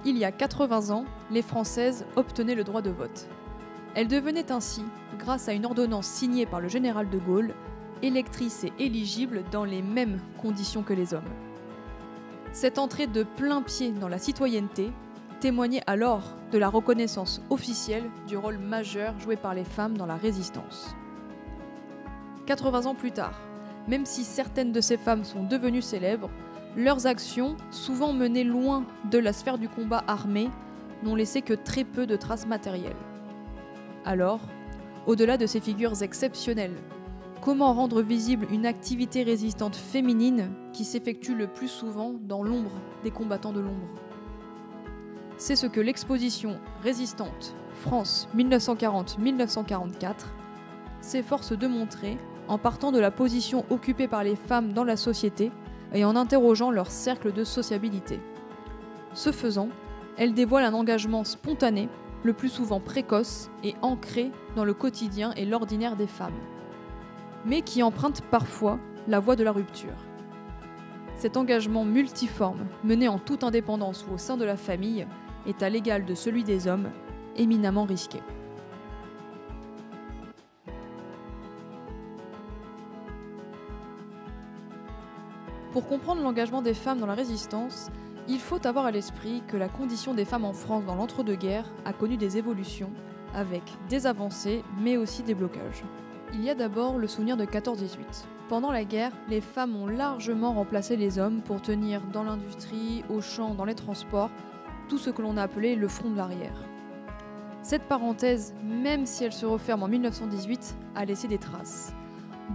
Il y a 80 ans, les Françaises obtenaient le droit de vote. Elles devenaient ainsi, grâce à une ordonnance signée par le général de Gaulle, électrices et éligibles dans les mêmes conditions que les hommes. Cette entrée de plein pied dans la citoyenneté témoignait alors de la reconnaissance officielle du rôle majeur joué par les femmes dans la résistance. 80 ans plus tard, même si certaines de ces femmes sont devenues célèbres, leurs actions, souvent menées loin de la sphère du combat armé, n'ont laissé que très peu de traces matérielles. Alors, au-delà de ces figures exceptionnelles, comment rendre visible une activité résistante féminine qui s'effectue le plus souvent dans l'ombre des combattants de l'ombre? C'est ce que l'exposition Résistante, France 1940-1944 s'efforce de montrer en partant de la position occupée par les femmes dans la société et en interrogeant leur cercle de sociabilité. Ce faisant, elle dévoile un engagement spontané, le plus souvent précoce et ancré dans le quotidien et l'ordinaire des femmes, mais qui emprunte parfois la voie de la rupture. Cet engagement multiforme, mené en toute indépendance ou au sein de la famille, est à l'égal de celui des hommes, éminemment risqué. Pour comprendre l'engagement des femmes dans la résistance, il faut avoir à l'esprit que la condition des femmes en France dans l'entre-deux-guerres a connu des évolutions, avec des avancées, mais aussi des blocages. Il y a d'abord le souvenir de 14-18. Pendant la guerre, les femmes ont largement remplacé les hommes pour tenir dans l'industrie, aux champs, dans les transports, tout ce que l'on a appelé le front de l'arrière. Cette parenthèse, même si elle se referme en 1918, a laissé des traces.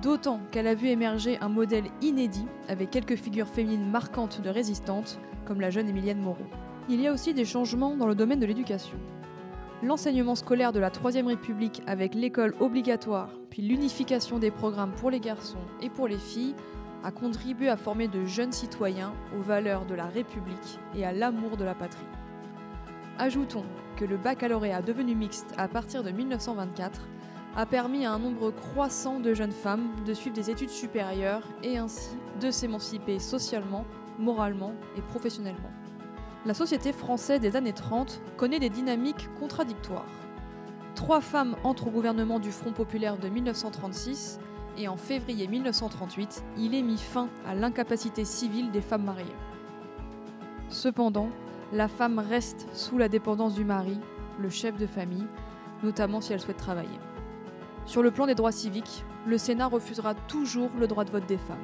D'autant qu'elle a vu émerger un modèle inédit avec quelques figures féminines marquantes de résistantes, comme la jeune Émilienne Moreau. Il y a aussi des changements dans le domaine de l'éducation. L'enseignement scolaire de la Troisième République avec l'école obligatoire, puis l'unification des programmes pour les garçons et pour les filles, a contribué à former de jeunes citoyens aux valeurs de la République et à l'amour de la patrie. Ajoutons que le baccalauréat devenu mixte à partir de 1924 a permis à un nombre croissant de jeunes femmes de suivre des études supérieures et ainsi de s'émanciper socialement, moralement et professionnellement. La société française des années 30 connaît des dynamiques contradictoires. 3 femmes entrent au gouvernement du Front populaire de 1936 et en février 1938, il est mis fin à l'incapacité civile des femmes mariées. Cependant, la femme reste sous la dépendance du mari, le chef de famille, notamment si elle souhaite travailler. Sur le plan des droits civiques, le Sénat refusera toujours le droit de vote des femmes.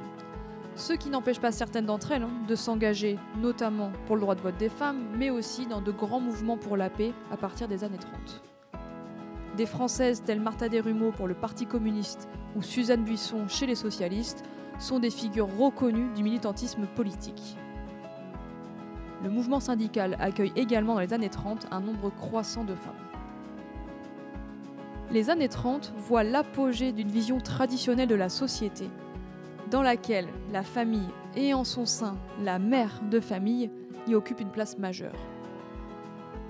Ce qui n'empêche pas certaines d'entre elles de s'engager notamment pour le droit de vote des femmes, mais aussi dans de grands mouvements pour la paix à partir des années 30. Des Françaises telles Martha Desrumeaux pour le Parti communiste ou Suzanne Buisson chez les socialistes sont des figures reconnues du militantisme politique. Le mouvement syndical accueille également dans les années 30 un nombre croissant de femmes. Les années 30 voient l'apogée d'une vision traditionnelle de la société, dans laquelle la famille et en son sein la mère de famille y occupe une place majeure.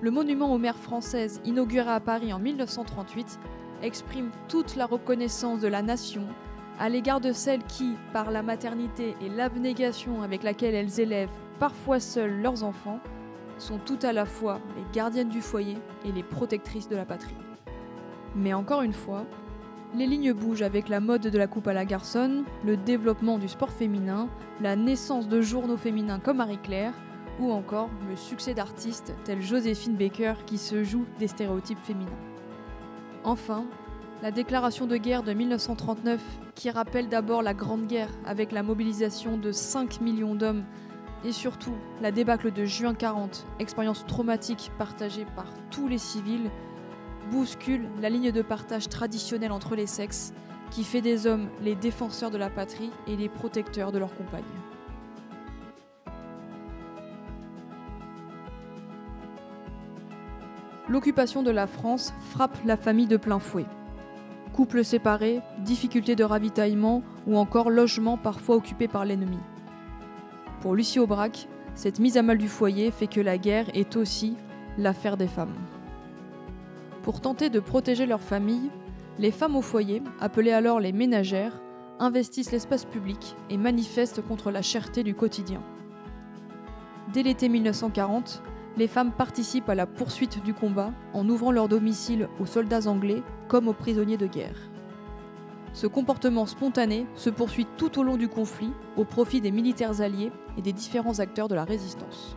Le monument aux mères françaises, inauguré à Paris en 1938, exprime toute la reconnaissance de la nation à l'égard de celles qui, par la maternité et l'abnégation avec laquelle elles élèvent, parfois seules, leurs enfants, sont tout à la fois les gardiennes du foyer et les protectrices de la patrie. Mais encore une fois, les lignes bougent avec la mode de la coupe à la garçonne, le développement du sport féminin, la naissance de journaux féminins comme Marie-Claire, ou encore le succès d'artistes tels Joséphine Baker qui se jouent des stéréotypes féminins. Enfin, la déclaration de guerre de 1939, qui rappelle d'abord la Grande Guerre avec la mobilisation de 5 millions d'hommes, et surtout la débâcle de juin 40, expérience traumatique partagée par tous les civils, bouscule la ligne de partage traditionnelle entre les sexes qui fait des hommes les défenseurs de la patrie et les protecteurs de leurs compagnes. l'occupation de la France frappe la famille de plein fouet. Couples séparés, difficultés de ravitaillement ou encore logements parfois occupés par l'ennemi. Pour Lucie Aubrac, cette mise à mal du foyer fait que la guerre est aussi l'affaire des femmes. Pour tenter de protéger leur famille, les femmes au foyer, appelées alors les ménagères, investissent l'espace public et manifestent contre la cherté du quotidien. Dès l'été 1940, les femmes participent à la poursuite du combat en ouvrant leur domicile aux soldats anglais comme aux prisonniers de guerre. Ce comportement spontané se poursuit tout au long du conflit au profit des militaires alliés et des différents acteurs de la résistance.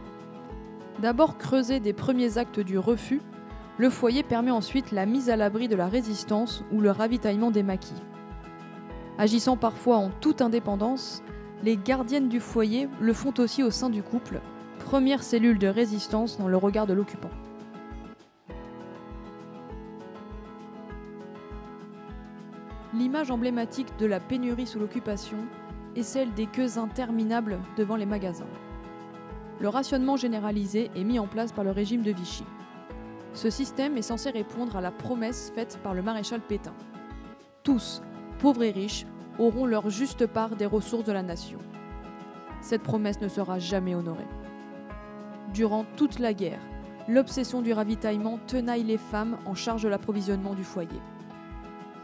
D'abord creusé des premiers actes du refus, le foyer permet ensuite la mise à l'abri de la résistance ou le ravitaillement des maquis. Agissant parfois en toute indépendance, les gardiennes du foyer le font aussi au sein du couple, première cellule de résistance dans le regard de l'occupant. L'image emblématique de la pénurie sous l'occupation est celle des queues interminables devant les magasins. Le rationnement généralisé est mis en place par le régime de Vichy. Ce système est censé répondre à la promesse faite par le maréchal Pétain. Tous, pauvres et riches, auront leur juste part des ressources de la nation. Cette promesse ne sera jamais honorée. Durant toute la guerre, l'obsession du ravitaillement tenaille les femmes en charge de l'approvisionnement du foyer.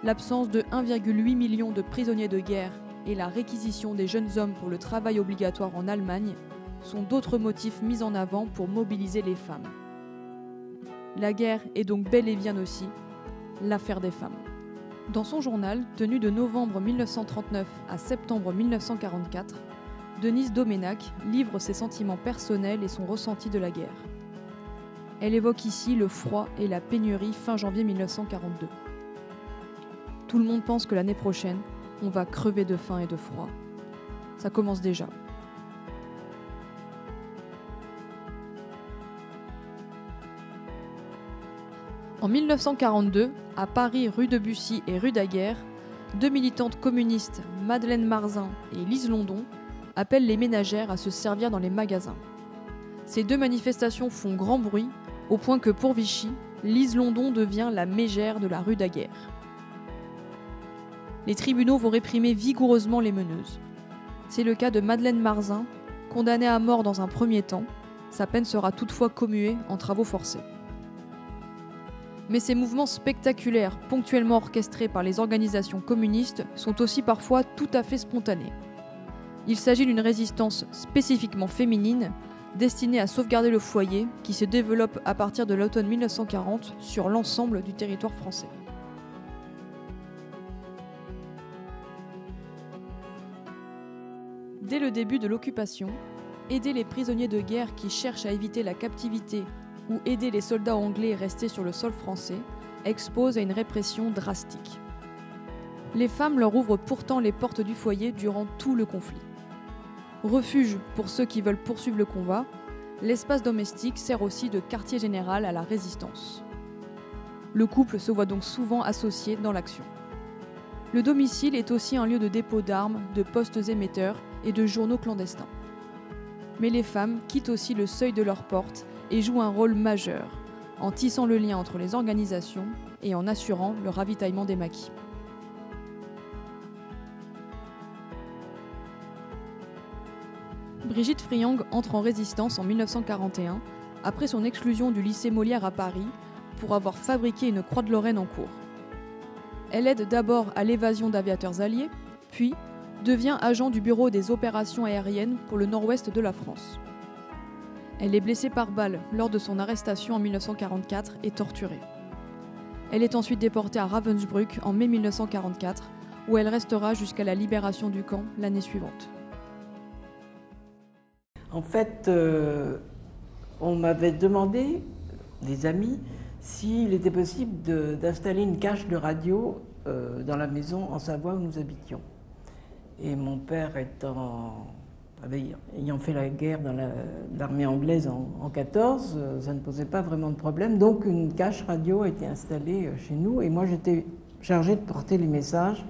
L'absence de 1,8 million de prisonniers de guerre et la réquisition des jeunes hommes pour le travail obligatoire en Allemagne sont d'autres motifs mis en avant pour mobiliser les femmes. La guerre est donc bel et bien aussi l'affaire des femmes. Dans son journal, tenu de novembre 1939 à septembre 1944, Denise Doménac livre ses sentiments personnels et son ressenti de la guerre. Elle évoque ici le froid et la pénurie fin janvier 1942. Tout le monde pense que l'année prochaine, on va crever de faim et de froid. Ça commence déjà. En 1942, à Paris, rue de Bussy et rue Daguerre, deux militantes communistes, Madeleine Marzin et Lise London, appellent les ménagères à se servir dans les magasins. Ces deux manifestations font grand bruit, au point que pour Vichy, Lise London devient la mégère de la rue Daguerre. Les tribunaux vont réprimer vigoureusement les meneuses. C'est le cas de Madeleine Marzin, condamnée à mort dans un premier temps. Sa peine sera toutefois commuée en travaux forcés. Mais ces mouvements spectaculaires, ponctuellement orchestrés par les organisations communistes, sont aussi parfois tout à fait spontanés. Il s'agit d'une résistance spécifiquement féminine, destinée à sauvegarder le foyer, qui se développe à partir de l'automne 1940 sur l'ensemble du territoire français. Dès le début de l'occupation, aider les prisonniers de guerre qui cherchent à éviter la captivité ou aider les soldats anglais restés sur le sol français expose à une répression drastique. Les femmes leur ouvrent pourtant les portes du foyer durant tout le conflit. Refuge pour ceux qui veulent poursuivre le combat, l'espace domestique sert aussi de quartier général à la résistance. Le couple se voit donc souvent associé dans l'action. Le domicile est aussi un lieu de dépôt d'armes, de postes émetteurs et de journaux clandestins. Mais les femmes quittent aussi le seuil de leur porte et jouent un rôle majeur, en tissant le lien entre les organisations et en assurant le ravitaillement des maquis. Brigitte Friang entre en résistance en 1941, après son exclusion du lycée Molière à Paris, pour avoir fabriqué une croix de Lorraine en cours. Elle aide d'abord à l'évasion d'aviateurs alliés, puis devient agent du bureau des opérations aériennes pour le nord-ouest de la France. Elle est blessée par balle lors de son arrestation en 1944 et torturée. Elle est ensuite déportée à Ravensbrück en mai 1944, où elle restera jusqu'à la libération du camp l'année suivante. En fait, on m'avait demandé, des amis, s'il était possible d'installer une cage de radio dans la maison en Savoie où nous habitions. Et mon père ayant fait la guerre dans l'armée anglaise en 1914, ça ne posait pas vraiment de problème. Donc une cage radio a été installée chez nous et moi j'étais chargée de porter les messages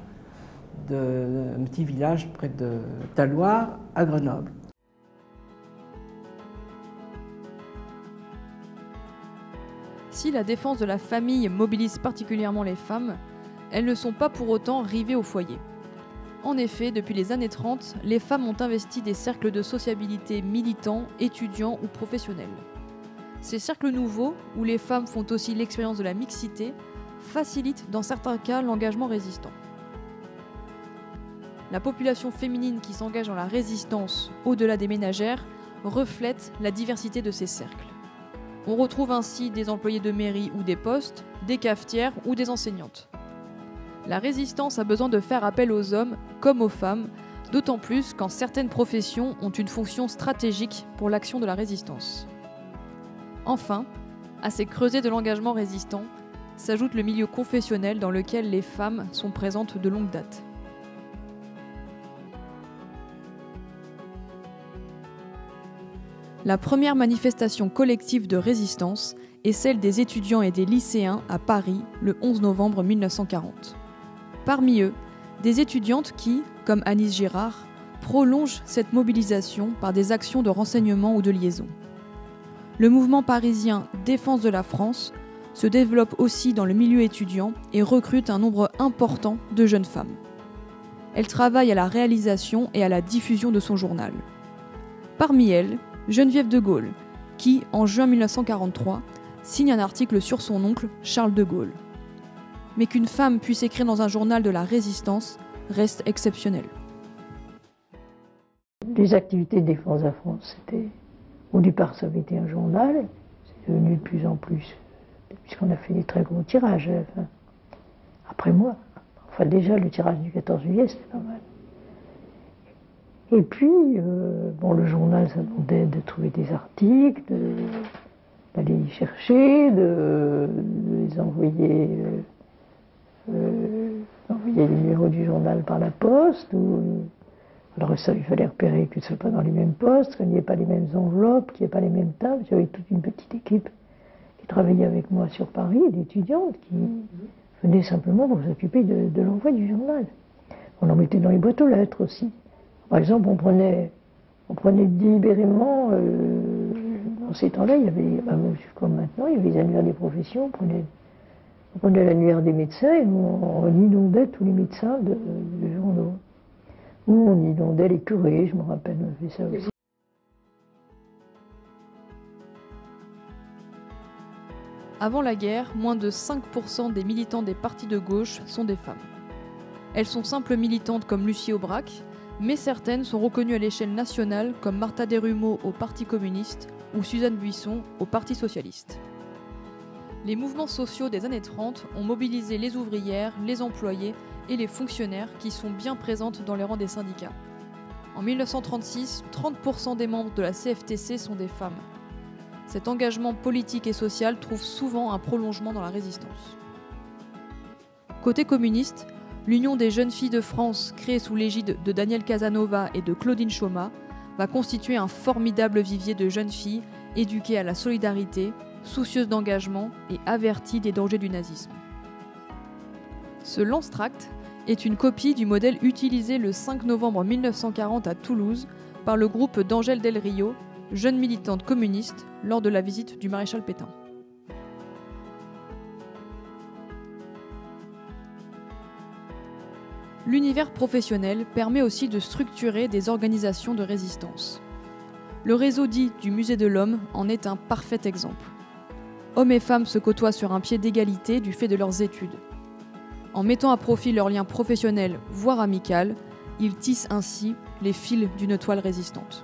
d'un petit village près de Talloires à Grenoble. Si la défense de la famille mobilise particulièrement les femmes, elles ne sont pas pour autant rivées au foyer. En effet, depuis les années 30, les femmes ont investi des cercles de sociabilité militants, étudiants ou professionnels. Ces cercles nouveaux, où les femmes font aussi l'expérience de la mixité, facilitent dans certains cas l'engagement résistant. La population féminine qui s'engage dans la résistance, au-delà des ménagères, reflète la diversité de ces cercles. On retrouve ainsi des employés de mairie ou des postes, des cafetières ou des enseignantes. La résistance a besoin de faire appel aux hommes comme aux femmes, d'autant plus quand certaines professions ont une fonction stratégique pour l'action de la résistance. Enfin, à ces creusets de l'engagement résistant, s'ajoute le milieu confessionnel dans lequel les femmes sont présentes de longue date. La première manifestation collective de résistance est celle des étudiants et des lycéens à Paris le 11 novembre 1940. Parmi eux, des étudiantes qui, comme Anis Girard, prolongent cette mobilisation par des actions de renseignement ou de liaison. Le mouvement parisien Défense de la France se développe aussi dans le milieu étudiant et recrute un nombre important de jeunes femmes. Elle travaille à la réalisation et à la diffusion de son journal. Parmi elles, Geneviève de Gaulle, qui, en juin 1943, signe un article sur son oncle Charles de Gaulle. Mais qu'une femme puisse écrire dans un journal de la résistance reste exceptionnel. Les activités de Défense de la France, c'était, au départ ça avait été un journal, c'est devenu de plus en plus, puisqu'on a fait des très gros tirages, enfin, après moi. Enfin déjà le tirage du 14 juillet c'était pas mal. Et puis, le journal, ça demandait de trouver des articles, d'aller y chercher, de les envoyer, les numéros du journal par la poste. Alors ça, il fallait repérer que ce ne soit pas dans les mêmes postes, qu'il n'y ait pas les mêmes enveloppes, qu'il n'y ait pas les mêmes tables. J'avais toute une petite équipe qui travaillait avec moi sur Paris, d'étudiantes qui venaient simplement pour s'occuper de l'envoi du journal. On en mettait dans les boîtes aux lettres aussi. Par exemple, on prenait délibérément, dans ces temps-là, il y avait, comme maintenant, il y avait les annuaires des professions, on prenait l'annuaire des médecins et on inondait tous les médecins de journaux. Ou on inondait les curés, je me rappelle, on fait ça aussi. Avant la guerre, moins de 5% des militants des partis de gauche sont des femmes. Elles sont simples militantes comme Lucie Aubrac, mais certaines sont reconnues à l'échelle nationale comme Martha Desrumeaux au Parti communiste ou Suzanne Buisson au Parti socialiste. Les mouvements sociaux des années 30 ont mobilisé les ouvrières, les employés et les fonctionnaires qui sont bien présentes dans les rangs des syndicats. En 1936, 30% des membres de la CFTC sont des femmes. Cet engagement politique et social trouve souvent un prolongement dans la résistance. Côté communiste, l'Union des jeunes filles de France, créée sous l'égide de Daniel Casanova et de Claudine Chaumat, va constituer un formidable vivier de jeunes filles éduquées à la solidarité, soucieuses d'engagement et averties des dangers du nazisme. Ce Lance-Tract est une copie du modèle utilisé le 5 novembre 1940 à Toulouse par le groupe d'Angèle Del Rio, jeune militante communiste, lors de la visite du maréchal Pétain. L'univers professionnel permet aussi de structurer des organisations de résistance. Le réseau dit du Musée de l'Homme en est un parfait exemple. Hommes et femmes se côtoient sur un pied d'égalité du fait de leurs études. En mettant à profit leurs liens professionnels, voire amicaux, ils tissent ainsi les fils d'une toile résistante.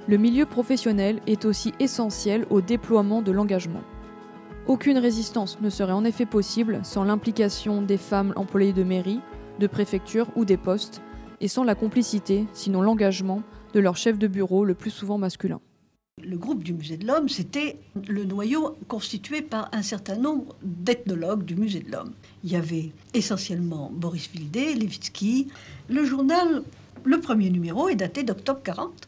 Le milieu professionnel est aussi essentiel au déploiement de l'engagement. Aucune résistance ne serait en effet possible sans l'implication des femmes employées de mairie, de préfecture ou des postes, et sans la complicité, sinon l'engagement, de leur chef de bureau, le plus souvent masculin. Le groupe du Musée de l'Homme, c'était le noyau constitué par un certain nombre d'ethnologues du Musée de l'Homme. Il y avait essentiellement Boris Vildé, Levitsky. Le journal, le premier numéro, est daté d'octobre 40.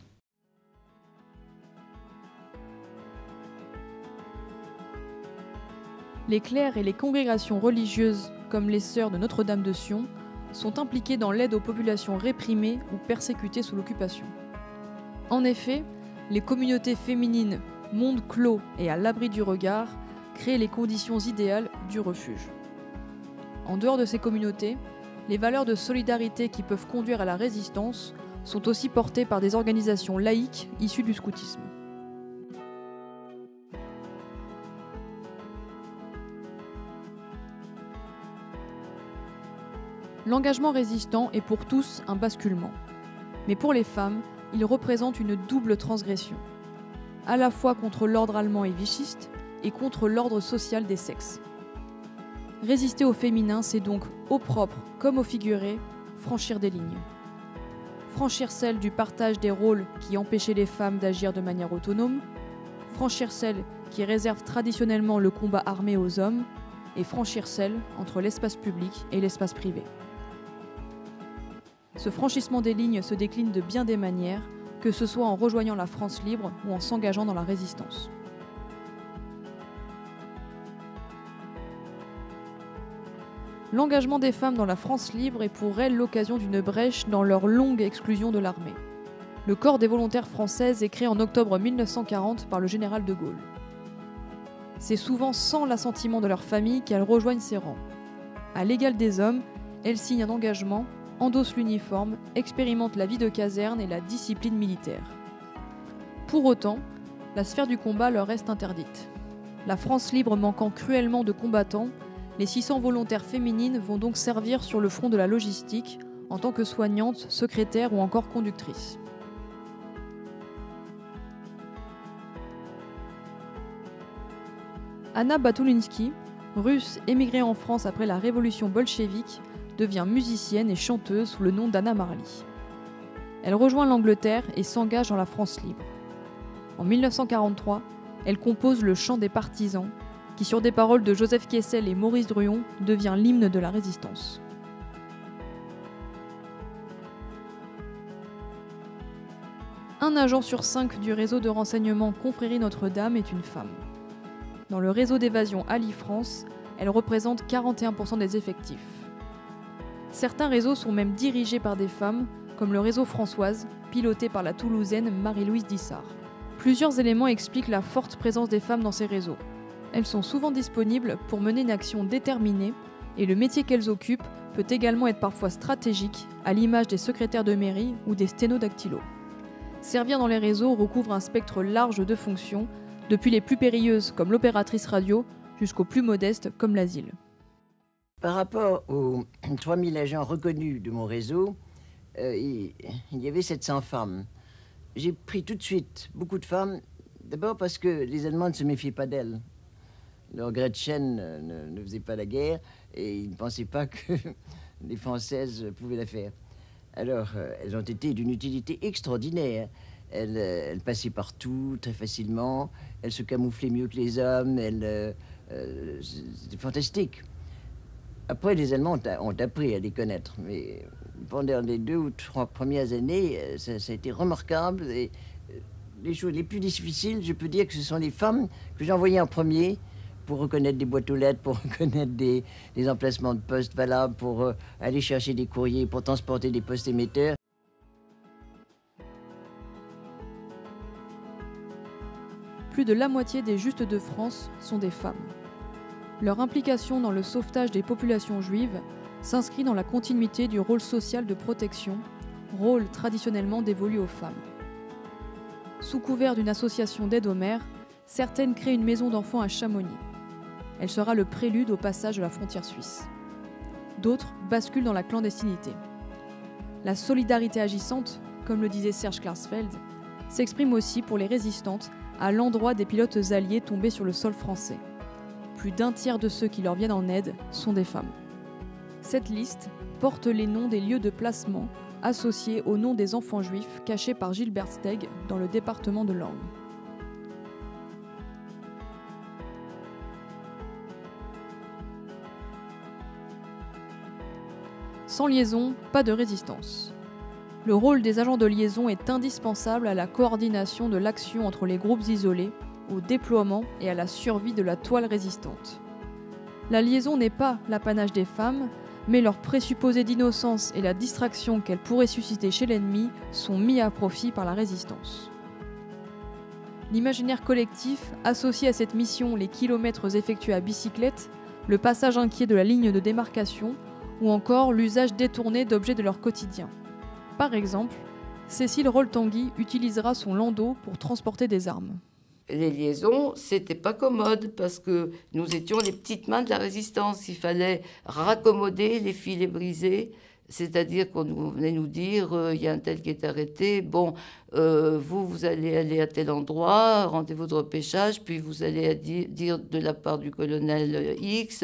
Les clercs et les congrégations religieuses, comme les Sœurs de Notre-Dame de Sion, sont impliqués dans l'aide aux populations réprimées ou persécutées sous l'occupation. En effet, les communautés féminines, monde clos et à l'abri du regard, créent les conditions idéales du refuge. En dehors de ces communautés, les valeurs de solidarité qui peuvent conduire à la résistance sont aussi portées par des organisations laïques issues du scoutisme. L'engagement résistant est pour tous un basculement. Mais pour les femmes, il représente une double transgression, à la fois contre l'ordre allemand et vichiste et contre l'ordre social des sexes. Résister au féminin, c'est donc, au propre comme au figuré, franchir des lignes. Franchir celle du partage des rôles qui empêchait les femmes d'agir de manière autonome, franchir celle qui réserve traditionnellement le combat armé aux hommes, et franchir celle entre l'espace public et l'espace privé. Ce franchissement des lignes se décline de bien des manières, que ce soit en rejoignant la France libre ou en s'engageant dans la résistance. L'engagement des femmes dans la France libre est pour elles l'occasion d'une brèche dans leur longue exclusion de l'armée. Le corps des volontaires françaises est créé en octobre 1940 par le général de Gaulle. C'est souvent sans l'assentiment de leur famille qu'elles rejoignent ces rangs. À l'égal des hommes, elles signent un engagement, endossent l'uniforme, expérimentent la vie de caserne et la discipline militaire. Pour autant, la sphère du combat leur reste interdite. La France libre manquant cruellement de combattants, les 600 volontaires féminines vont donc servir sur le front de la logistique en tant que soignantes, secrétaires ou encore conductrices. Anna Batulinsky, russe émigrée en France après la révolution bolchevique, devient musicienne et chanteuse sous le nom d'Anna Marley. Elle rejoint l'Angleterre et s'engage dans la France libre. En 1943, elle compose le Chant des partisans, qui sur des paroles de Joseph Kessel et Maurice Druon devient l'hymne de la résistance. Un agent sur 5 du réseau de renseignement Confrérie Notre-Dame est une femme. Dans le réseau d'évasion Ali France, elle représente 41% des effectifs. Certains réseaux sont même dirigés par des femmes, comme le réseau Françoise, piloté par la Toulousaine Marie-Louise Dissart. Plusieurs éléments expliquent la forte présence des femmes dans ces réseaux. Elles sont souvent disponibles pour mener une action déterminée et le métier qu'elles occupent peut également être parfois stratégique, à l'image des secrétaires de mairie ou des sténodactylos. Servir dans les réseaux recouvre un spectre large de fonctions, depuis les plus périlleuses comme l'opératrice radio jusqu'aux plus modestes comme l'asile. Par rapport aux 3000 agents reconnus de mon réseau, il y avait 700 femmes. J'ai pris tout de suite beaucoup de femmes, d'abord parce que les Allemands ne se méfiaient pas d'elles. Leur Gretchen ne faisait pas la guerre et ils ne pensaient pas que les Françaises pouvaient la faire. Alors, elles ont été d'une utilité extraordinaire. Elles passaient partout très facilement, elles se camouflaient mieux que les hommes, c'était fantastique. Après, les Allemands ont appris à les connaître, mais pendant les 2 ou 3 premières années, ça a été remarquable. Et les choses les plus difficiles, je peux dire que ce sont les femmes que j'ai envoyées en premier pour reconnaître des boîtes aux lettres, pour reconnaître des emplacements de postes valables, pour aller chercher des courriers, pour transporter des postes émetteurs. Plus de la moitié des Justes de France sont des femmes. Leur implication dans le sauvetage des populations juives s'inscrit dans la continuité du rôle social de protection, rôle traditionnellement dévolu aux femmes. Sous couvert d'une association d'aide aux mères, certaines créent une maison d'enfants à Chamonix. Elle sera le prélude au passage de la frontière suisse. D'autres basculent dans la clandestinité. La solidarité agissante, comme le disait Serge Klarsfeld, s'exprime aussi pour les résistantes à l'endroit des pilotes alliés tombés sur le sol français. Plus d'un tiers de ceux qui leur viennent en aide sont des femmes. Cette liste porte les noms des lieux de placement associés au nom des enfants juifs cachés par Gilbert Steg dans le département de l'Orne. Sans liaison, pas de résistance. Le rôle des agents de liaison est indispensable à la coordination de l'action entre les groupes isolés, au déploiement et à la survie de la toile résistante. La liaison n'est pas l'apanage des femmes, mais leur présupposé d'innocence et la distraction qu'elle pourrait susciter chez l'ennemi sont mis à profit par la résistance. L'imaginaire collectif associe à cette mission les kilomètres effectués à bicyclette, le passage inquiet de la ligne de démarcation ou encore l'usage détourné d'objets de leur quotidien. Par exemple, Cécile Roltangui utilisera son landau pour transporter des armes. Les liaisons, c'était pas commode parce que nous étions les petites mains de la résistance. Il fallait raccommoder les filets brisés, c'est-à-dire qu'on venait nous dire il y a un tel qui est arrêté, bon, vous allez aller à tel endroit, rendez-vous de repêchage, puis vous allez dire de la part du colonel X,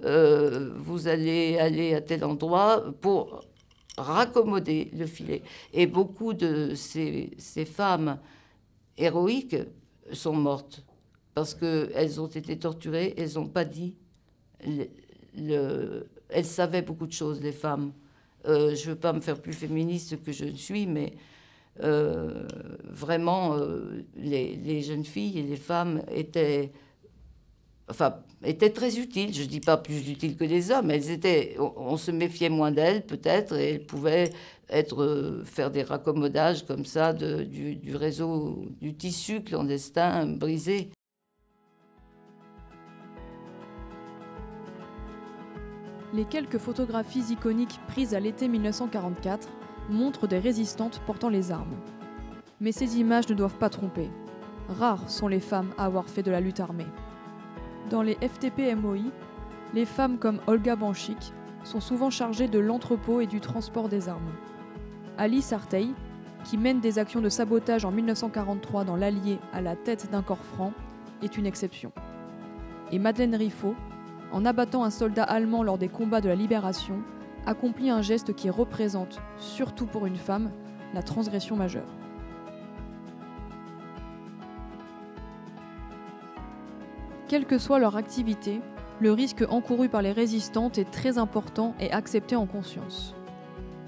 vous allez aller à tel endroit pour raccommoder le filet. Et beaucoup de ces femmes héroïques sont mortes parce qu'elles ont été torturées, elles n'ont pas dit. Elles savaient beaucoup de choses, les femmes. Je ne veux pas me faire plus féministe que je ne suis, mais vraiment, les jeunes filles et les femmes étaient très utiles. Je ne dis pas plus utiles que les hommes. On se méfiait moins d'elles, peut-être, et elles pouvaient faire des raccommodages comme ça du réseau, du tissu clandestin brisé. Les quelques photographies iconiques prises à l'été 1944 montrent des résistantes portant les armes. Mais ces images ne doivent pas tromper. Rares sont les femmes à avoir fait de la lutte armée. Dans les FTP-MOI, les femmes comme Olga Banchik sont souvent chargées de l'entrepôt et du transport des armes. Alice Arteil, qui mène des actions de sabotage en 1943 dans l'Allier à la tête d'un corps franc, est une exception. Et Madeleine Riffaut, en abattant un soldat allemand lors des combats de la Libération, accomplit un geste qui représente, surtout pour une femme, la transgression majeure. Quelle que soit leur activité, le risque encouru par les résistantes est très important et accepté en conscience.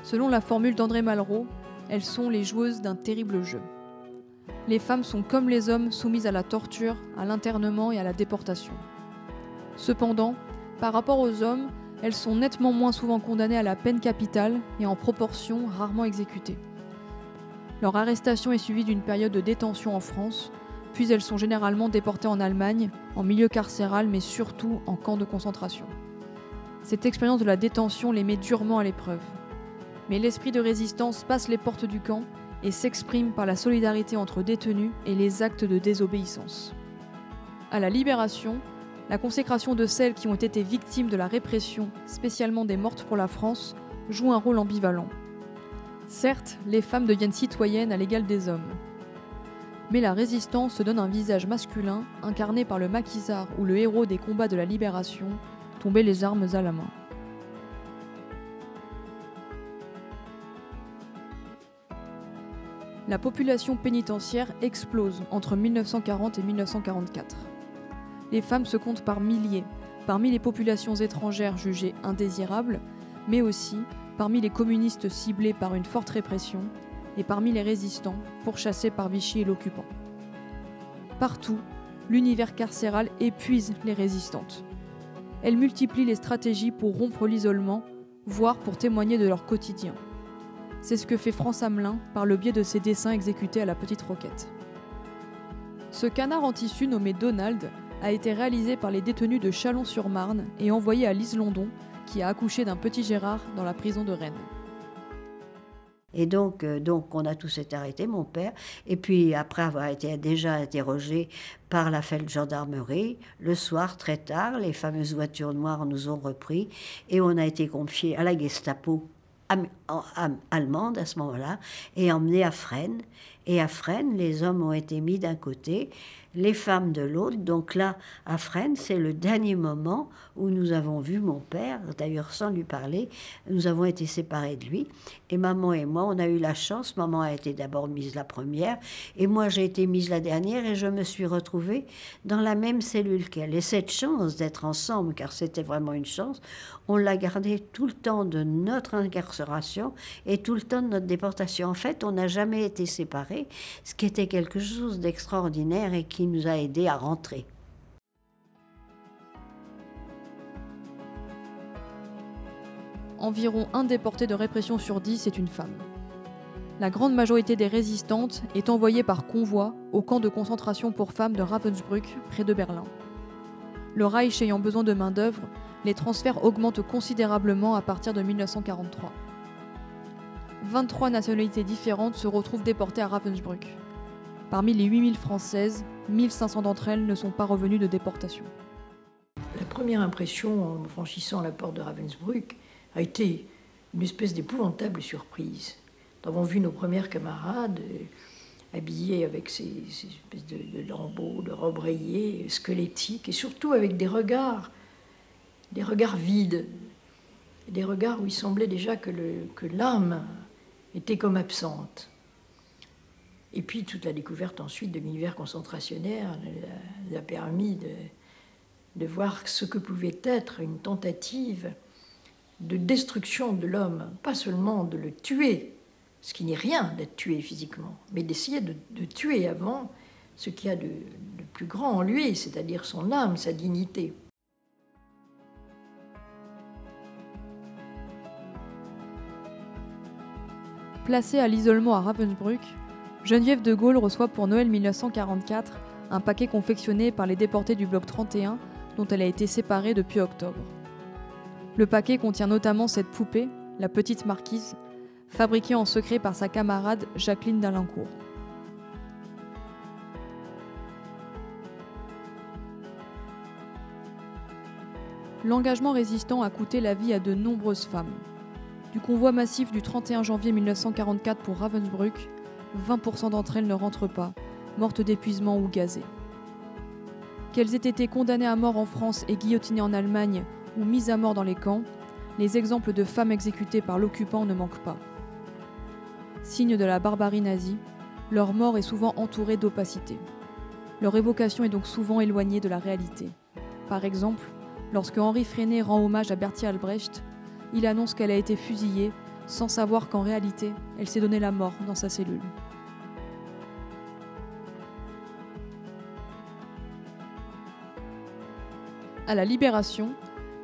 Selon la formule d'André Malraux, elles sont les joueuses d'un terrible jeu. Les femmes sont comme les hommes soumises à la torture, à l'internement et à la déportation. Cependant, par rapport aux hommes, elles sont nettement moins souvent condamnées à la peine capitale et en proportion rarement exécutées. Leur arrestation est suivie d'une période de détention en France, puis elles sont généralement déportées en Allemagne, en milieu carcéral mais surtout en camp de concentration. Cette expérience de la détention les met durement à l'épreuve. Mais l'esprit de résistance passe les portes du camp et s'exprime par la solidarité entre détenus et les actes de désobéissance. À la Libération, la consécration de celles qui ont été victimes de la répression, spécialement des mortes pour la France, joue un rôle ambivalent. Certes, les femmes deviennent citoyennes à l'égal des hommes. Mais la résistance se donne un visage masculin, incarné par le maquisard ou le héros des combats de la Libération, tombé les armes à la main. La population pénitentiaire explose entre 1940 et 1944. Les femmes se comptent par milliers, parmi les populations étrangères jugées indésirables, mais aussi parmi les communistes ciblés par une forte répression et parmi les résistants pourchassés par Vichy et l'occupant. Partout, l'univers carcéral épuise les résistantes. Elles multiplient les stratégies pour rompre l'isolement, voire pour témoigner de leur quotidien. C'est ce que fait France Hamelin par le biais de ses dessins exécutés à la petite roquette. Ce canard en tissu nommé Donald a été réalisé par les détenus de Chalon-sur-Marne et envoyé à Lise London, qui a accouché d'un petit Gérard dans la prison de Rennes. Et donc on a tous été arrêtés, mon père. Et puis après avoir été déjà interrogé par la feldgendarmerie, le soir très tard, les fameuses voitures noires nous ont repris et on a été confiés à la Gestapo allemande à ce moment-là et emmenés à Fresnes. Et à Fresnes, les hommes ont été mis d'un côté, les femmes de l'autre. Donc là, à Fresnes, c'est le dernier moment où nous avons vu mon père, d'ailleurs sans lui parler. Nous avons été séparés de lui. Et maman et moi, on a eu la chance. Maman a été d'abord mise la première. Et moi, j'ai été mise la dernière. Et je me suis retrouvée dans la même cellule qu'elle. Et cette chance d'être ensemble, car c'était vraiment une chance, on l'a gardée tout le temps de notre incarcération et tout le temps de notre déportation. En fait, on n'a jamais été séparés, ce qui était quelque chose d'extraordinaire et qui nous a aidés à rentrer. Environ un déporté de répression sur 10 est une femme. La grande majorité des résistantes est envoyée par convoi au camp de concentration pour femmes de Ravensbrück, près de Berlin. Le Reich ayant besoin de main-d'œuvre, les transferts augmentent considérablement à partir de 1943. 23 nationalités différentes se retrouvent déportées à Ravensbrück. Parmi les 8000 françaises, 1500 d'entre elles ne sont pas revenues de déportation. La première impression en franchissant la porte de Ravensbrück a été une espèce d'épouvantable surprise. Nous avons vu nos premières camarades habillées avec ces espèces de lambeaux, de robes rayées, squelettiques, et surtout avec des regards vides, des regards où il semblait déjà que l'âme était comme absente. Et puis toute la découverte ensuite de l'univers concentrationnaire nous a permis de voir ce que pouvait être une tentative de destruction de l'homme, pas seulement de le tuer, ce qui n'est rien d'être tué physiquement, mais d'essayer de tuer avant ce qu'il y a de plus grand en lui, c'est-à-dire son âme, sa dignité. Placée à l'isolement à Ravensbrück, Geneviève de Gaulle reçoit pour Noël 1944 un paquet confectionné par les déportés du bloc 31 dont elle a été séparée depuis octobre. Le paquet contient notamment cette poupée, la petite marquise, fabriquée en secret par sa camarade Jacqueline d'Alincourt. L'engagement résistant a coûté la vie à de nombreuses femmes. Du convoi massif du 31 janvier 1944 pour Ravensbrück, 20% d'entre elles ne rentrent pas, mortes d'épuisement ou gazées. Qu'elles aient été condamnées à mort en France et guillotinées en Allemagne ou mises à mort dans les camps, les exemples de femmes exécutées par l'occupant ne manquent pas. Signe de la barbarie nazie, leur mort est souvent entourée d'opacité. Leur évocation est donc souvent éloignée de la réalité. Par exemple, lorsque Henri Freinet rend hommage à Bertolt Albrecht, il annonce qu'elle a été fusillée sans savoir qu'en réalité, elle s'est donné la mort dans sa cellule. À la Libération,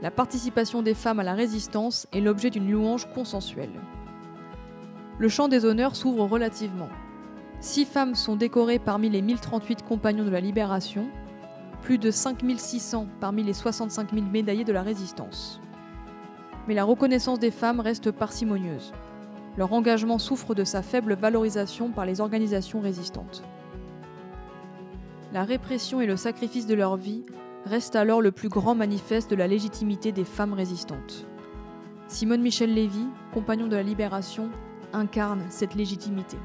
la participation des femmes à la résistance est l'objet d'une louange consensuelle. Le champ des honneurs s'ouvre relativement. 6 femmes sont décorées parmi les 1038 compagnons de la Libération, plus de 5600 parmi les 65 000 médaillés de la Résistance. Mais la reconnaissance des femmes reste parcimonieuse. Leur engagement souffre de sa faible valorisation par les organisations résistantes. La répression et le sacrifice de leur vie restent alors le plus grand manifeste de la légitimité des femmes résistantes. Simone Michel-Lévy, compagnon de la Libération, incarne cette légitimité.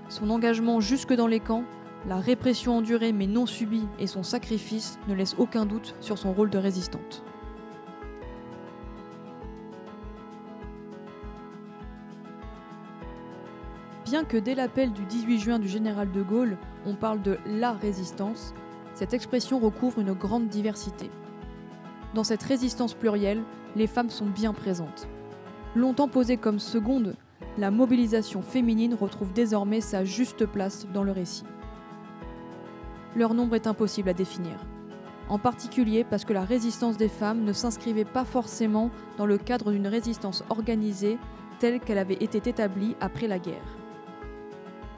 Son engagement jusque dans les camps, la répression endurée mais non subie et son sacrifice ne laissent aucun doute sur son rôle de résistante. Bien que dès l'appel du 18 juin du général de Gaulle, on parle de la résistance, cette expression recouvre une grande diversité. Dans cette résistance plurielle, les femmes sont bien présentes. Longtemps posée comme seconde, la mobilisation féminine retrouve désormais sa juste place dans le récit. Leur nombre est impossible à définir, en particulier parce que la résistance des femmes ne s'inscrivait pas forcément dans le cadre d'une résistance organisée telle qu'elle avait été établie après la guerre.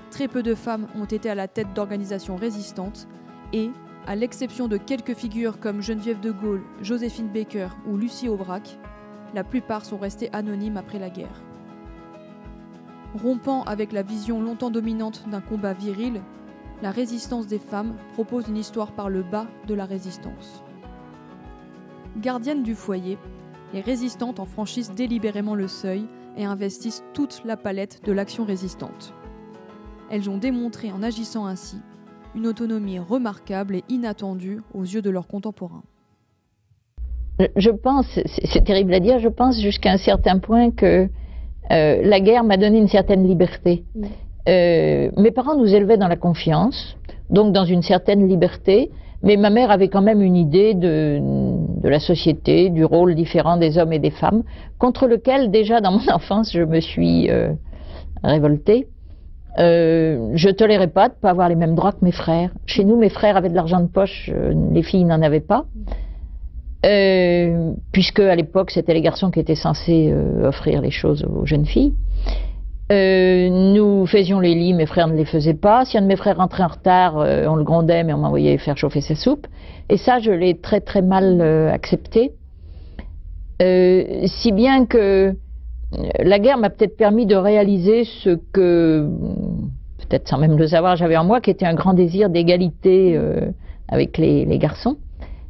Très peu de femmes ont été à la tête d'organisations résistantes et, à l'exception de quelques figures comme Geneviève de Gaulle, Joséphine Baker ou Lucie Aubrac, la plupart sont restées anonymes après la guerre. Rompant avec la vision longtemps dominante d'un combat viril, la résistance des femmes propose une histoire par le bas de la résistance. Gardiennes du foyer, les résistantes en franchissent délibérément le seuil et investissent toute la palette de l'action résistante. Elles ont démontré en agissant ainsi une autonomie remarquable et inattendue aux yeux de leurs contemporains. Je pense, c'est terrible à dire, je pense jusqu'à un certain point que la guerre m'a donné une certaine liberté. Mes parents nous élevaient dans la confiance, donc dans une certaine liberté, mais ma mère avait quand même une idée de la société, du rôle différent des hommes et des femmes, contre lequel déjà dans mon enfance je me suis révoltée. Je tolérais pas de pas avoir les mêmes droits que mes frères. Chez nous, mes frères avaient de l'argent de poche, les filles n'en avaient pas. Puisque à l'époque, c'était les garçons qui étaient censés offrir les choses aux jeunes filles. Nous faisions les lits, mes frères ne les faisaient pas. Si un de mes frères rentrait en retard, on le grondait, mais on m'envoyait faire chauffer sa soupe. Et ça, je l'ai très très mal accepté. Si bien que la guerre m'a peut-être permis de réaliser ce que, peut-être sans même le savoir, j'avais en moi, qui était un grand désir d'égalité avec les garçons.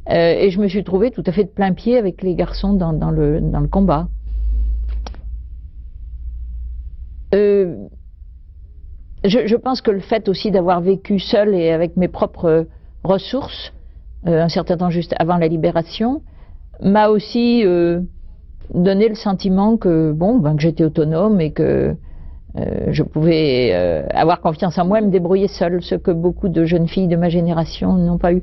Et je me suis trouvée tout à fait de plein pied avec les garçons dans le combat. Je pense que le fait aussi d'avoir vécu seule et avec mes propres ressources, un certain temps juste avant la libération, m'a aussi donné le sentiment que, que j'étais autonome et que je pouvais avoir confiance en moi et me débrouiller seule, ce que beaucoup de jeunes filles de ma génération n'ont pas eu.